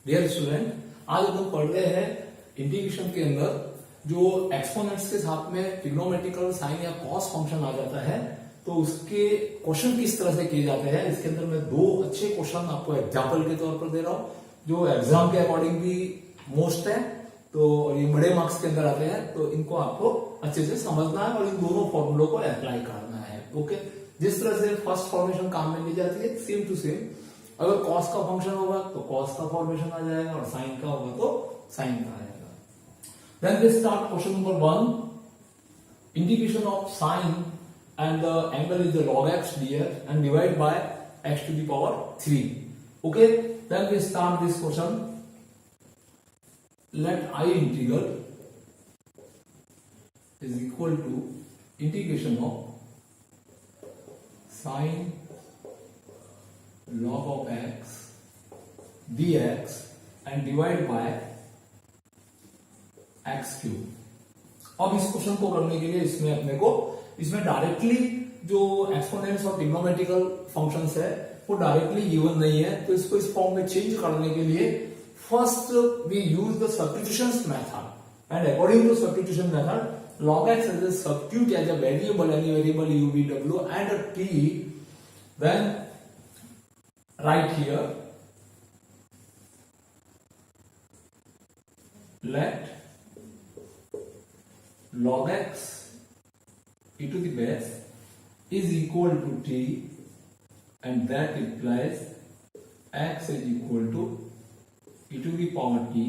Dear student, आज हम पढ़ रहे हैं इंटीग्रेशन के अंदर जो एक्सपोनेंट्स के साथ में ट्रिग्नोमेट्रिकल साइन या कॉस फंक्शन आ जाता है तो उसके क्वेश्चन किस तरह से किए जाते हैं। इसके अंदर मैं दो अच्छे क्वेश्चन आपको एग्जाम्पल के तौर पर दे रहा हूं जो एग्जाम के अकॉर्डिंग भी मोस्ट है, तो ये बड़े मार्क्स के अंदर आते हैं, तो इनको आपको अच्छे से समझना है और इन दोनों फॉर्मूलों को अप्लाई करना है। ओके, जिस तरह से फर्स्ट फॉर्मेशन काम में ली जाती है सेम टू सेम, अगर कॉस का फंक्शन होगा तो कॉस का फॉर्मेशन आ जाएगा और साइन का होगा तो साइन का आएगा। Then we start question number 1, integration of sine and the angle is the log x dx and divide by x to the power 3. Okay, then we start this question. Let I integral is equal to integration of sine log of x dx and divide by x cube. अब इस question को करने के लिए इसमें directly जो exponents और trigonometrical functions है वो डायरेक्टली गिवन नहीं है, तो इसको इस फॉर्म में चेंज करने के लिए first we use the substitution method and according to substitution method log x as a substitute as a variable, any variable u v w and a t, then right here let log x e to the base is equal to t and that implies x is equal to e to the power t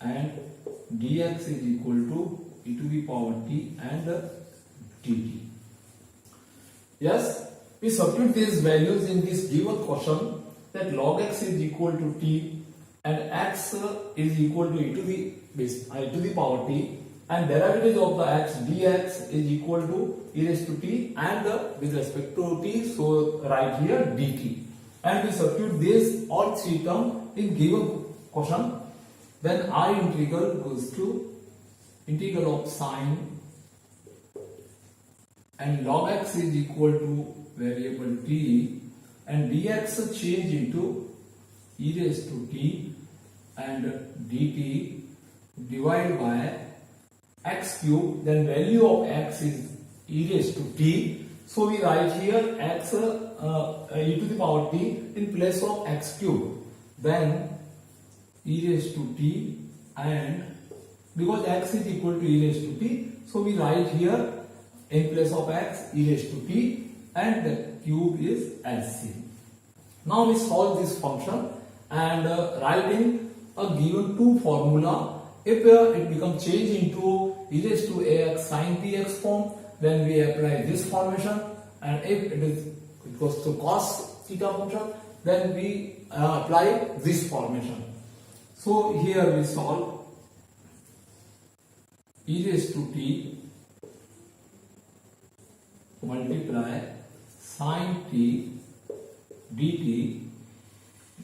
and dx is equal to e to the power t and dt. Yes, we substitute these values in this given question that log x is equal to t and x is equal to e to the base e to the power t and derivative of the x dx is equal to e raised to t and with respect to t, so right here dt, and we substitute this all three terms in given question. Then I integral goes to integral of sine and log x is equal to variable t and dx change into e raised to t and dt divided by x cube, then value of x is e raised to t, so we write here x e to the power t in place of x cube, then e raised to t and because x is equal to e raised to t, so we write here in place of x e raised to t and the cube is LCM. Now we solve this function and writing a given two formula. If it becomes changed into e raised to ax sin px form, then we apply this formation, and if it goes to cos theta function, then we apply this formation. So here we solve e raised to t multiply sin t dt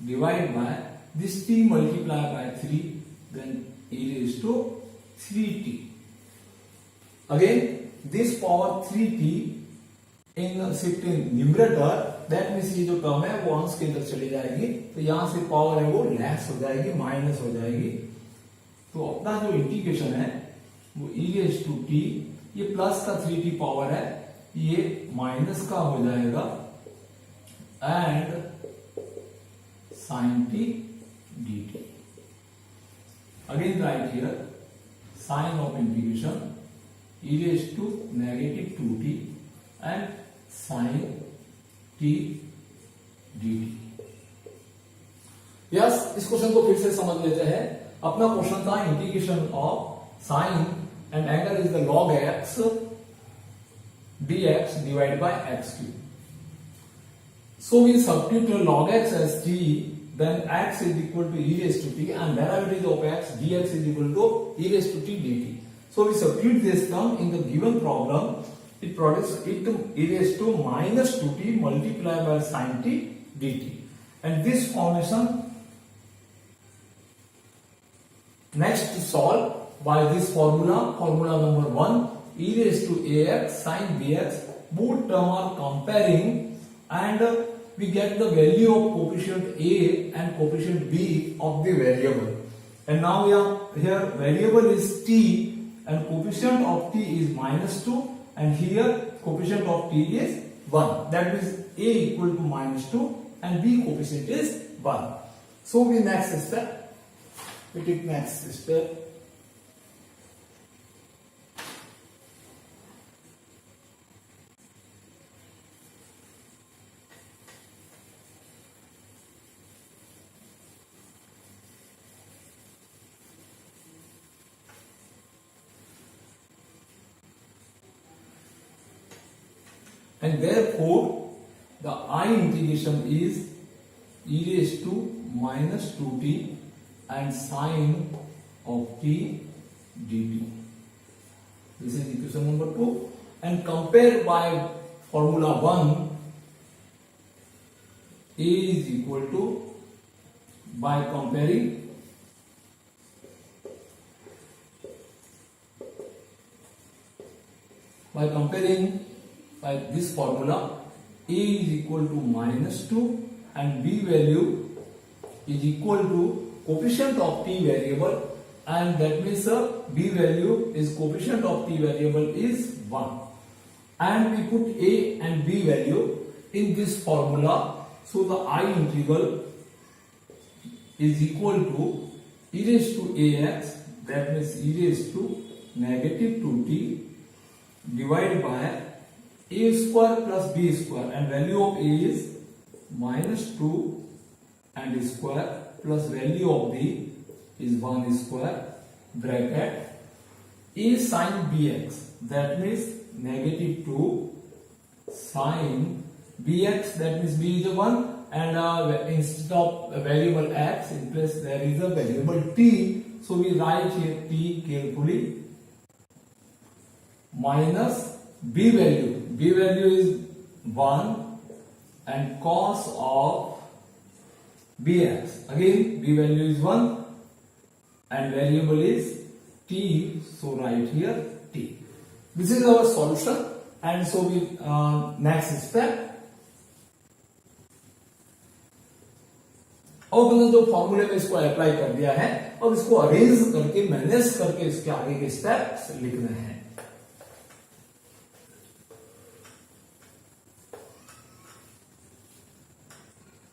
divided by this t multiplied by 3, then e raised to 3t. Again this power 3t in shift in numerator, that means ये जो term है वो अंश के अंदर चली जाएगी, तो यहां से पावर है वो लेस हो जाएगी, माइनस हो जाएगी। तो अपना जो इंटीग्रेशन है वो e raised to t, ये प्लस का 3t पावर है, ये माइनस का हो जाएगा and sin t dt. Again write here sine of integration e raised to negative 2t and sin t dt. Yes, इस क्वेश्चन को फिर से समझ लेते हैं। अपना क्वेश्चन था integration of sine and angle is the log x dx divided by x cube. So we substitute log x as t, then x is equal to e raised to t and derivative of x dx is equal to e raised to t dt. So we substitute this term in the given problem. It produces e raised to minus 2t multiplied by sin t dt. And this formation next to solve by this formula number 1, e raised to ax sin bx, both term are comparing and we get the value of coefficient A and coefficient B of the variable. And now here variable is t and coefficient of t is -2 and here coefficient of t is 1. That means A equal to -2 and B coefficient is 1. So we next step. We take next step. And therefore, the I integration is e raised to -2t and sine of t dt. This is equation number 2. And compare by formula 1, A is equal to, by comparing by this formula, A is equal to -2 and B value is equal to coefficient of t variable, and that means B value is coefficient of t variable is 1, and we put A and B value in this formula. So the I integral is equal to e raised to ax, that means e raised to -2t divided by a square plus b square, and value of a is -2 and square plus value of b is 1 square bracket a sin bx, that means -2 sin bx, that means b is a 1 and instead of a variable x in place there is a variable t, so we write here t carefully minus b value is 1 and cos of bx, again b value is 1 and variable is t, so write here t. This is our solution, and so we next step. अब मैंने जो फॉर्मूले में इसको apply कर दिया है, अब इसको अरेंज करके मैनेज करके इसके आगे के स्टेप्स लिखने हैं.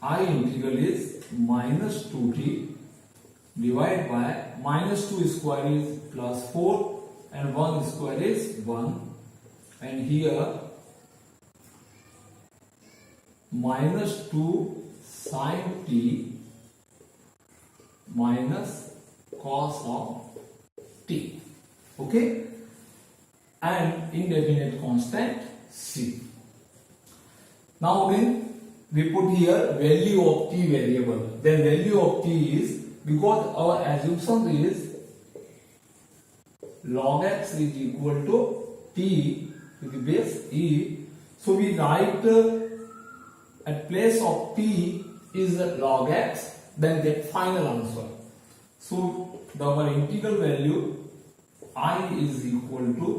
I integral is -2t divided by -2 square is plus 4 and 1 square is 1, and here -2 sin t minus cos of t, okay, and indefinite constant c. Now again we put here value of t variable, then value of t is, because our assumption is log x is equal to t to the base e, so we write at place of t is log x, then get final answer. So our integral value I is equal to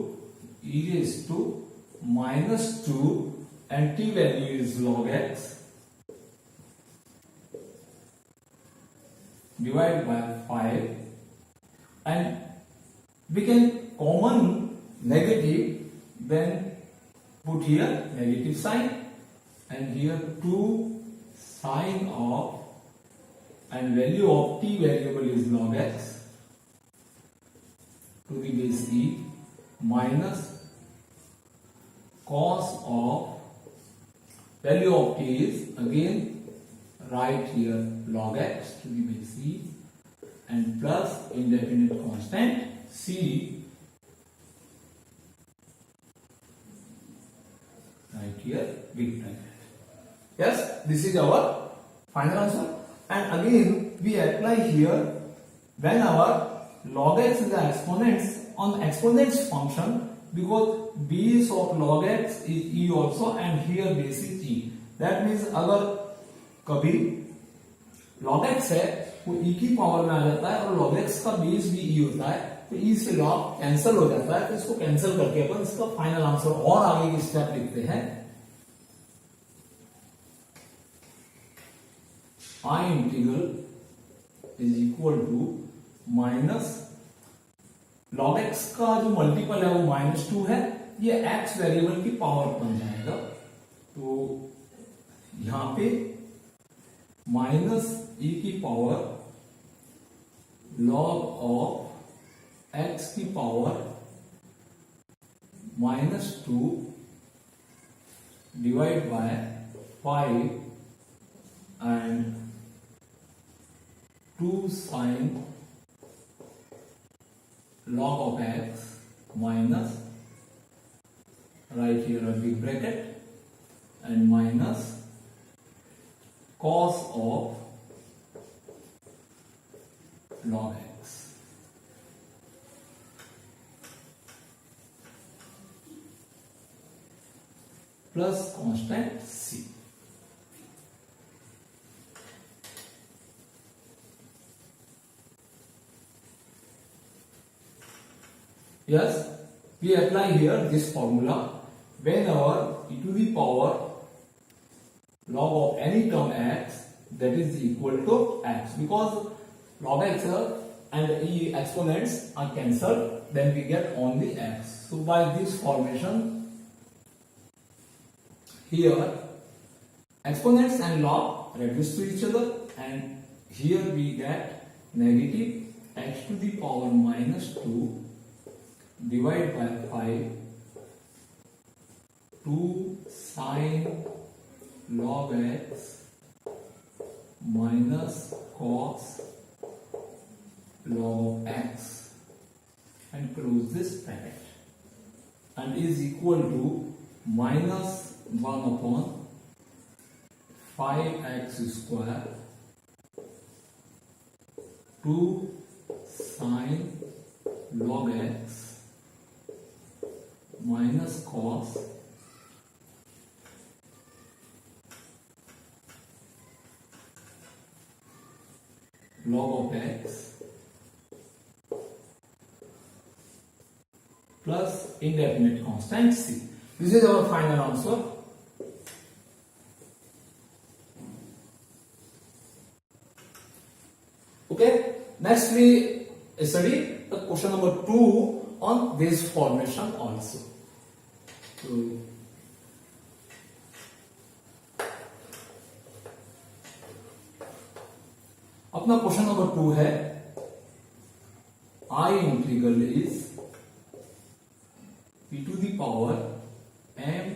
e raised to -2 and t value is log x divided by 5, and we can common negative, then put here negative sign and here 2 sine of, and value of t variable is log x to the base e minus cos of, value of t is again write here log x to the base e and plus indefinite constant c, right here big bracket. Yes, this is our final answer. And again we apply here, when our log x is the exponents on exponents function, because base of log x is e also and here base is e, that means अगर कभी log x है वो e की power में आ जाता है और log x का बेस भी e होता है, तो e से log कैंसिल हो जाता है, तो इसको कैंसिल करके अपन इसका फाइनल आंसर और आगे की स्टेप लिखते हैं. I integral is equal to minus log x का जो मल्टीपल है वो -2 है, ये x वेरिएबल की पावर बन जाएगा। तो यहां पे -e की पावर log ऑफ x की power -2 divide by 5 and 2 sin log of x minus, right here a big bracket, and minus cos of log x. Plus constant c. Yes, we apply here this formula whenever e to the power log of any term x that is equal to x, because log x and e exponents are cancelled, then we get only x. So by this formation here exponents and log reduce to each other, and here we get negative x to the power -2 divided by 5 2 sin log x minus cos log of x, and close this bracket, and is equal to -1 upon 5x square 2 sin log x minus cos log of x plus indefinite constant c. This is our final answer. Okay, next we study the question number 2 on this formation also. So, अपना question number 2 है I integral is e to the power m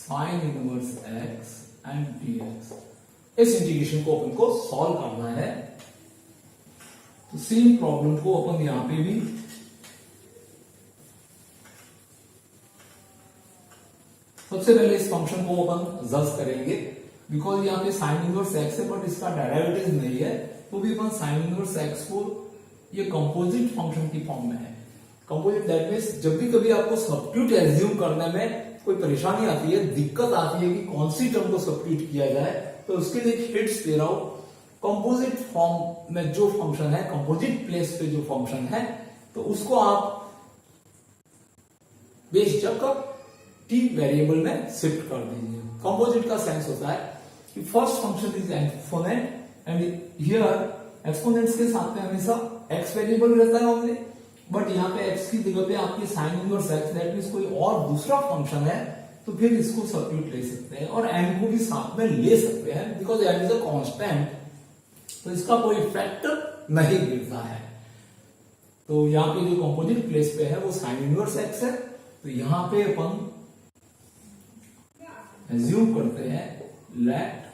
sin inverse x and dx। इस integration को अपन को solve करना है। तो same problem को अपन यहां पे भी सबसे पहले इस फंक्शन को अपन जज करेंगे, बिकॉज यहाँ पे साइन इनवर्स एक्स है बट इसका डेरिवेटिव नहीं है, तो भी अपन साइन इनवर्स एक्स को ये कंपोजिट फंक्शन की फॉर्म में है। कंपोजिट दैट मींस जब भी कभी आपको सब्स्टिट्यूट एज्यूम करने में कोई परेशानी आती है, दिक्कत आती है कि कौन सी टर्म को सब्स्टिट्यूट किया जाए, तो उसके लिए हिंट्स दे रहा हूं। कंपोजिट फॉर्म में जो फंक्शन है, कंपोजिट प्लेस पे जो फंक्शन है, तो उसको आप बेशक टी वेरिएबल में शिफ्ट कर दीजिए। कंपोजिट का सेंस होता है कि first function is exponent and here exponents के साथ में हमेशा एक्स वेरिएबल रहता है ओनली, बट यहाँ पे एक्स की जगह पे आपकी sine inverse x that means कोई और दूसरा फंक्शन है, तो फिर इसको सब्स्टिट्यूट ले सकते हैं और एन को भी साथ में ले सकते हैं, because n is a constant, तो इसका कोई इफेक्ट नहीं गिरता है। तो यहाँ पे जो कंपोजिट प्लेस पे है वो साइन इनवर्स एक्स है, तो यहां पे अपन एज्यूम करते हैं late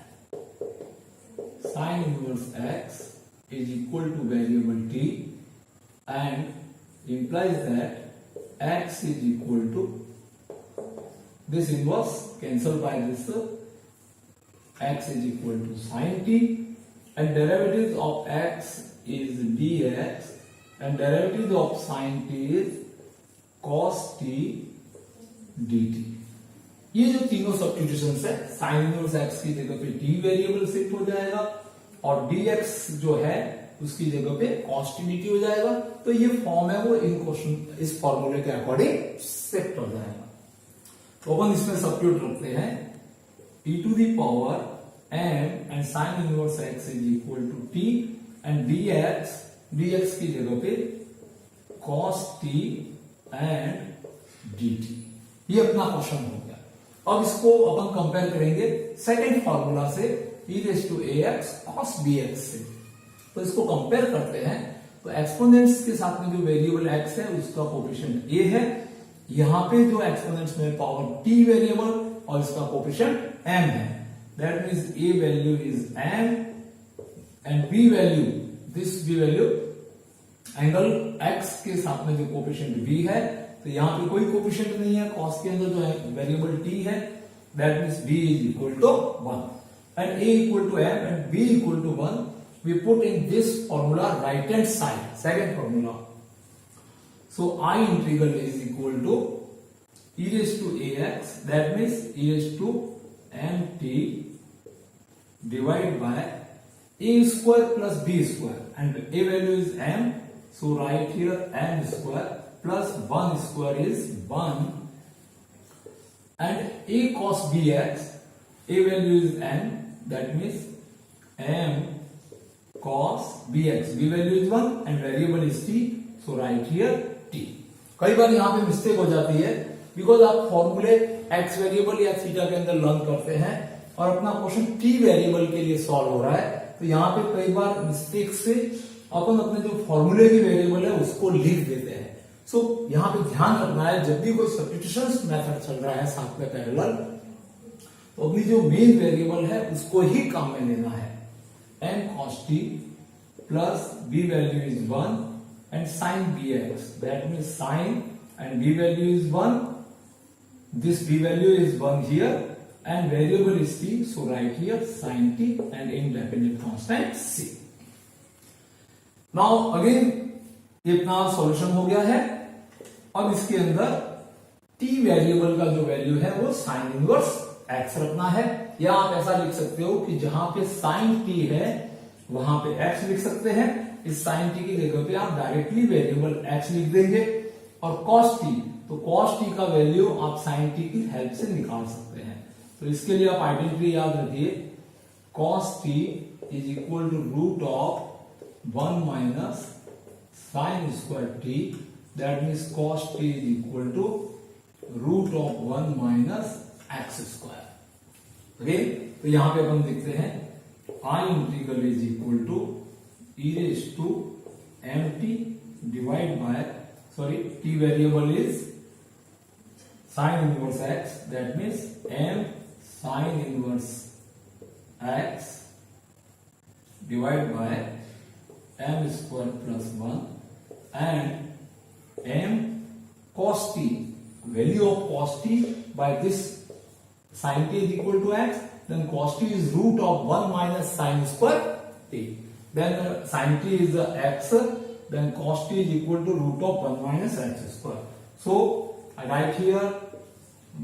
sine inverse x is equal two variable T and implies that x is equal to this inverse cancel by this, x is equal to sin t and derivatives of x is dx and derivatives of sin t is cos t dt। ये जो तीनों substitution है, sine inverse x की जगह पे T variable shift हो जाएगा और dx जो है उसकी जगह पे कॉन्स्टिन्यूटी हो जाएगा, तो ये फॉर्म है वो इन क्वेश्चन इस फॉर्मूले के अकॉर्डिंग शिफ्ट हो जाएगा। तो अपन इसमें सब्स्टिट्यूट रखते हैं e to the power m and sin inverse x is equal to t and dx की जगह पे cos t and dt। ये अपना क्वेश्चन हो गया। अब इसको अपन कंपेयर करेंगे सेकंड फॉर्मूला से e raise to ax cos bx से। तो इसको कंपेयर करते हैं तो एक्सपोनेंट्स के साथ में जो वेरिएबल x है उसका कोफिशिएंट a है, यहां पे जो एक्सपोनेंट्स में पावर t वेरिएबल और इसका कोफिशिएंट m है। That means a value is m and b value, this b value angle x के साथ में जो कोफिशिएंट b है, तो यहां पे कोई कोफिशिएंट नहीं है, cos के अंदर जो है वेरिएबल t है, that means b is equal to 1 and a equal to m and b equal to 1। we put in this formula right hand side, second formula. So I integral is equal to e raised to ax, that means e raised to mt divided by a square plus b square, and a value is m, so write here m square plus 1 square is 1, and a cos bx, a value is m, that means m cos bx, b value is 1 and variable is t, so write here t। कई बार यहाँ पे mistake हो जाती है because आप फॉर्मूले x variable या theta के अंदर लर्न करते हैं और अपना क्वेश्चन t वेरिएबल के लिए सॉल्व हो रहा है, तो यहाँ पे कई बार मिस्टेक से अपन अपने जो फॉर्मूले की वेरिएबल है उसको लिख देते हैं। सो यहाँ पे ध्यान रखना है जब भी कोई सब्स्टिट्यूशन मेथड चल रहा है साथ में पैरेलल, तो अपनी जो मेन वेरिएबल है उसको ही काम में लेना है। m cos t plus b value is 1 and sin bx, that means sin and b value is 1, this b value is 1 here and variable is t, so write here sin t and independent constant c। Now again ये अपना solution हो गया है। अब इसके अंदर t variable का जो वैल्यू है वो sin इनवर्स x रखना है, या आप ऐसा लिख सकते हो कि जहां पे sin t है वहां पे x लिख सकते हैं, इस sin t की जगह पे आप डायरेक्टली वेरिएबल x लिख देंगे, और cos t, तो cos t का वैल्यू आप sin t की हेल्प से निकाल सकते हैं। तो इसके लिए आप आइडेंटिटी याद रखिए, cos t is equal to root of 1 minus sin square t, that means cos t is equal to root of 1 minus x square. Okay, तो यहां पे अपन लिखते हैं I integral is equal to e raised to mt divided by, sorry, t variable is sin inverse x, that means m sin inverse x divided by m square plus 1 and m cos t, value of cos t by this sin t is equal to x, then cos t is root of 1 minus sin square t, then sin t is x, then cos t is equal to root of 1 minus x square. So I write here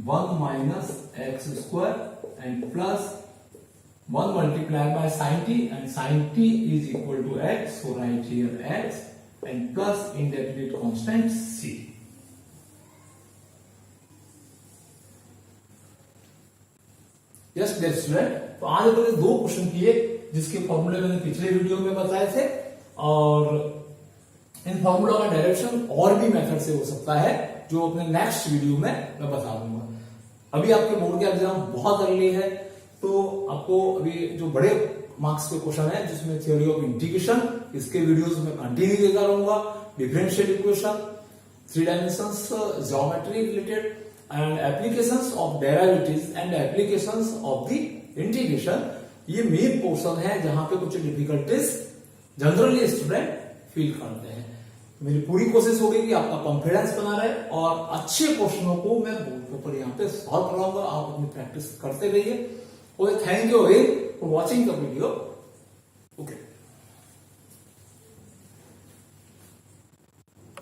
1 minus x square and plus 1 multiplied by sin t, and sin t is equal to x, so write here x and plus indefinite constant c। Yes dear student, तो आज अपने दो question किए जिसके फॉर्मूले मैंने पिछले video में बताए थे, और इन फॉर्मूला का डायरेक्शन और भी मेथड से हो सकता है जो अपने नेक्स्ट वीडियो में मैं बता दूंगा। अभी आपके बोर्ड के एग्जाम बहुत अर्ली है, तो आपको अभी जो बड़े मार्क्स के क्वेश्चन है जिसमें थ्योरी ऑफ इंटीग्रेशन, इसके वीडियोस में कंटिन्यू देता रहूंगा, differential equation, 3 dimensions geometry related and applications of derivatives and applications of the integration, ये मेन पोर्शन है जहां पे कुछ डिफिकल्टीज जनरली स्टूडेंट फील करते हैं। मेरी पूरी कोशिश होगी कि आपका कॉन्फिडेंस बना रहे और अच्छे क्वेश्चनों को मैं बोर्ड के ऊपर यहाँ पे सॉल्व कराऊंगा, आप अपनी प्रैक्टिस करते रहिए। Okay, thank you again for watching the video. Okay.